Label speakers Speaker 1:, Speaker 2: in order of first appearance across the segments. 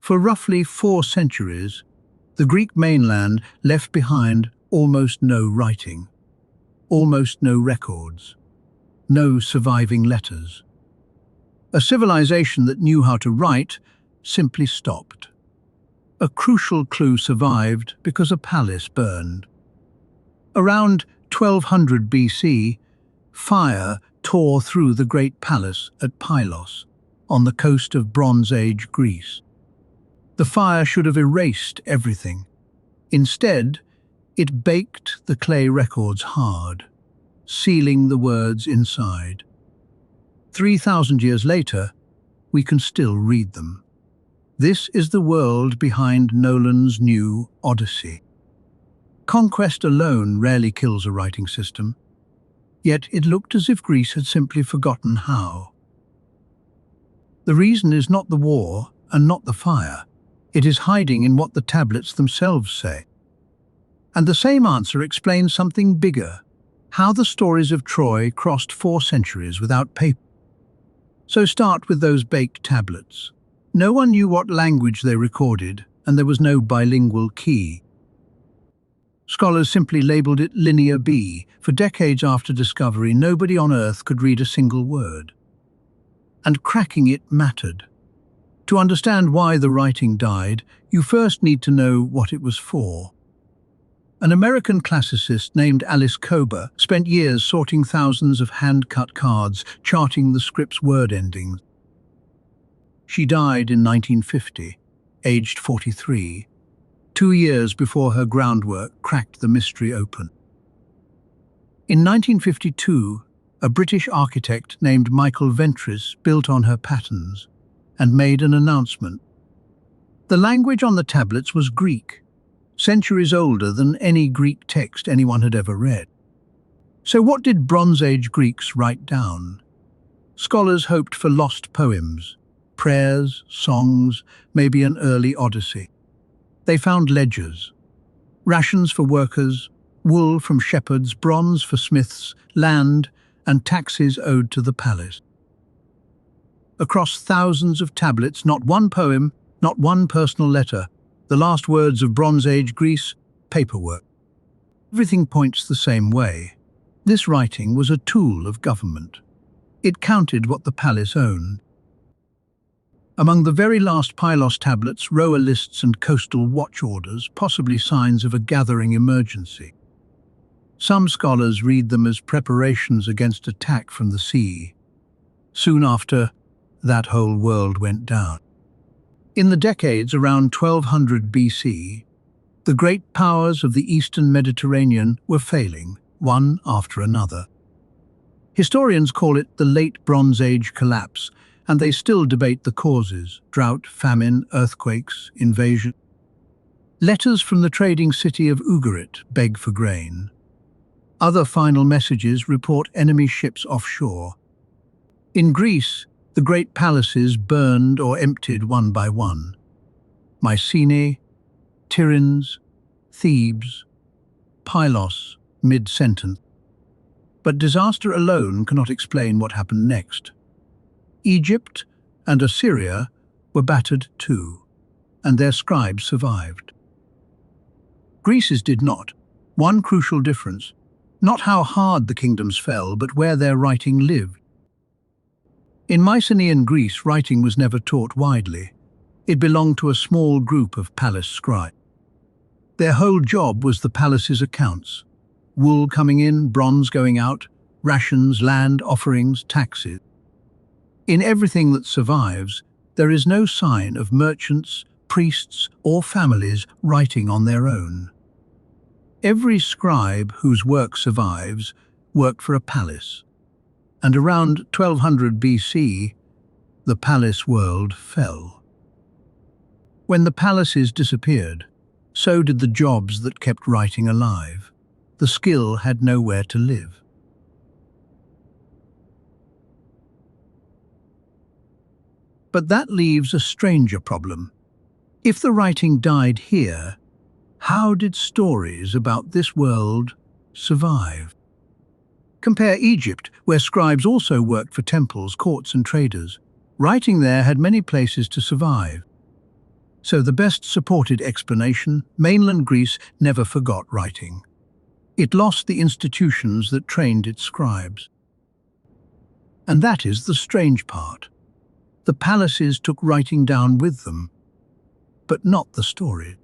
Speaker 1: For roughly 4 centuries, the Greek mainland left behind almost no writing, almost no records, no surviving letters. A civilization that knew how to write simply stopped. A crucial clue survived because a palace burned. Around 1200 BC, fire tore through the great palace at Pylos, on the coast of Bronze Age Greece. The fire should have erased everything. Instead, it baked the clay records hard, sealing the words inside. 3,000 years later, we can still read them. This is the world behind Nolan's new Odyssey. Conquest alone rarely kills a writing system, yet it looked as if Greece had simply forgotten how. The reason is not the war and not the fire. It is hiding in what the tablets themselves say. And the same answer explains something bigger: how the stories of Troy crossed 4 centuries without paper. So start with those baked tablets. No one knew what language they recorded, and there was no bilingual key. Scholars simply labeled it Linear B. For decades after discovery, nobody on Earth could read a single word. And cracking it mattered. To understand why the writing died, you first need to know what it was for. An American classicist named Alice Kober spent years sorting thousands of hand-cut cards, charting the script's word endings. She died in 1950, aged 43, 2 years before her groundwork cracked the mystery open. In 1952, a British architect named Michael Ventris built on her patterns and made an announcement. The language on the tablets was Greek, centuries older than any Greek text anyone had ever read. So what did Bronze Age Greeks write down? Scholars hoped for lost poems, prayers, songs, maybe an early Odyssey. They found ledgers, rations for workers, wool from shepherds, bronze for smiths, land, and taxes owed to the palace. Across thousands of tablets, not one poem, not one personal letter, the last words of Bronze Age Greece: paperwork. Everything points the same way. This writing was a tool of government. It counted what the palace owned. Among the very last Pylos tablets, rower lists and coastal watch orders, possibly signs of a gathering emergency. Some scholars read them as preparations against attack from the sea. Soon after, that whole world went down. In the decades around 1200 BC, the great powers of the Eastern Mediterranean were failing, one after another. Historians call it the Late Bronze Age collapse, and they still debate the causes: drought, famine, earthquakes, invasion. Letters from the trading city of Ugarit beg for grain. Other final messages report enemy ships offshore. In Greece, the great palaces burned or emptied one by one. Mycenae, Tiryns, Thebes, Pylos, mid-sentence. But disaster alone cannot explain what happened next. Egypt and Assyria were battered too, and their scribes survived. Greece's did not. One crucial difference: not how hard the kingdoms fell, but where their writing lived. In Mycenaean Greece, writing was never taught widely. It belonged to a small group of palace scribes. Their whole job was the palace's accounts: wool coming in, bronze going out, rations, land, offerings, taxes. In everything that survives, there is no sign of merchants, priests, or families writing on their own. Every scribe whose work survives worked for a palace. And around 1200 BC, the palace world fell. When the palaces disappeared, so did the jobs that kept writing alive. The skill had nowhere to live. But that leaves a stranger problem. If the writing died here, how did stories about this world survive? Compare Egypt, where scribes also worked for temples, courts, and traders. Writing there had many places to survive. So the best supported explanation, mainland Greece never forgot writing. It lost the institutions that trained its scribes. And that is the strange part. The palaces took writing down with them, but not the story.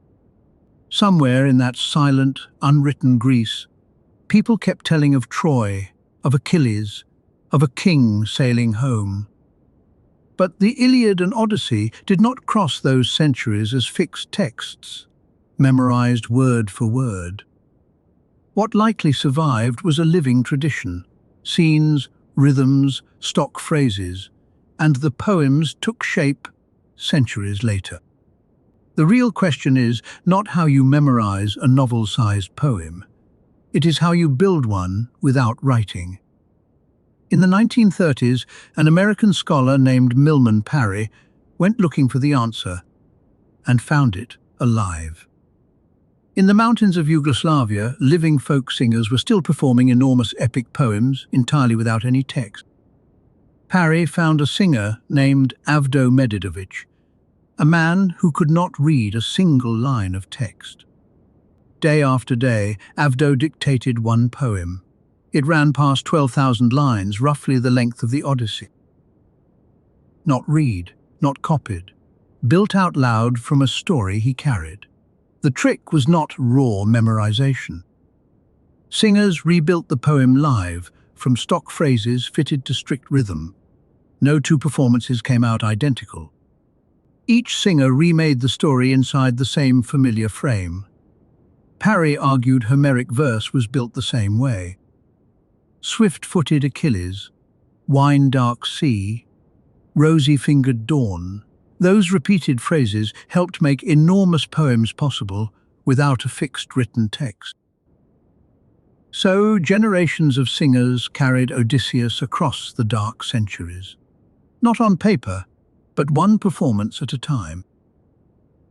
Speaker 1: Somewhere in that silent, unwritten Greece, people kept telling of Troy, of Achilles, of a king sailing home. But the Iliad and Odyssey did not cross those centuries as fixed texts, memorized word for word. What likely survived was a living tradition, scenes, rhythms, stock phrases, and the poems took shape centuries later. The real question is not how you memorize a novel-sized poem. It is how you build one without writing. In the 1930s, an American scholar named Milman Parry went looking for the answer and found it alive. In the mountains of Yugoslavia, living folk singers were still performing enormous epic poems entirely without any text. Parry found a singer named Avdo Medidovic, a man who could not read a single line of text. Day after day, Avdo dictated one poem. It ran past 12,000 lines, roughly the length of the Odyssey. Not read, not copied, built out loud from a story he carried. The trick was not raw memorization. Singers rebuilt the poem live, from stock phrases fitted to strict rhythm. No two performances came out identical. Each singer remade the story inside the same familiar frame. Parry argued Homeric verse was built the same way. Swift-footed Achilles, wine-dark sea, rosy-fingered dawn. Those repeated phrases helped make enormous poems possible without a fixed written text. So generations of singers carried Odysseus across the dark centuries. Not on paper, but one performance at a time.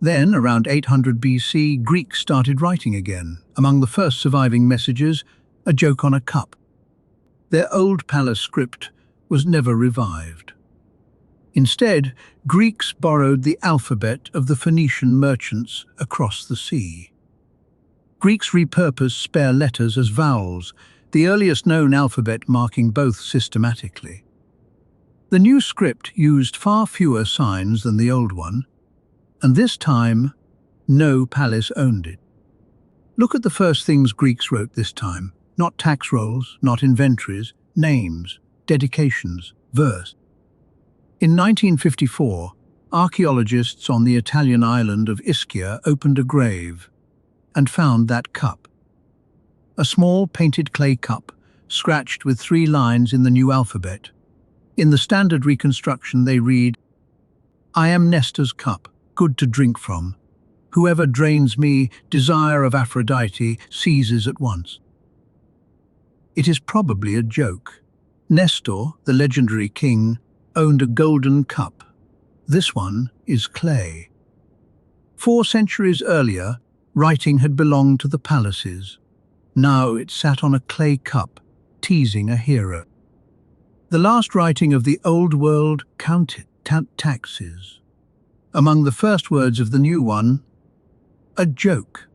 Speaker 1: Then, around 800 BC, Greeks started writing again. Among the first surviving messages, a joke on a cup. Their old palace script was never revived. Instead, Greeks borrowed the alphabet of the Phoenician merchants across the sea. Greeks repurposed spare letters as vowels, the earliest known alphabet marking both systematically. The new script used far fewer signs than the old one, and this time, no palace owned it. Look at the first things Greeks wrote this time. Not tax rolls, not inventories, names, dedications, verse. In 1954, archaeologists on the Italian island of Ischia opened a grave and found that cup. A small painted clay cup, scratched with 3 lines in the new alphabet. In the standard reconstruction they read, "I am Nestor's cup, good to drink from. Whoever drains me, desire of Aphrodite, seizes at once." It is probably a joke. Nestor, the legendary king, owned a golden cup. This one is clay. 4 centuries earlier, writing had belonged to the palaces. Now it sat on a clay cup, teasing a hero. The last writing of the old world counted taxes. Among the first words of the new one, a joke.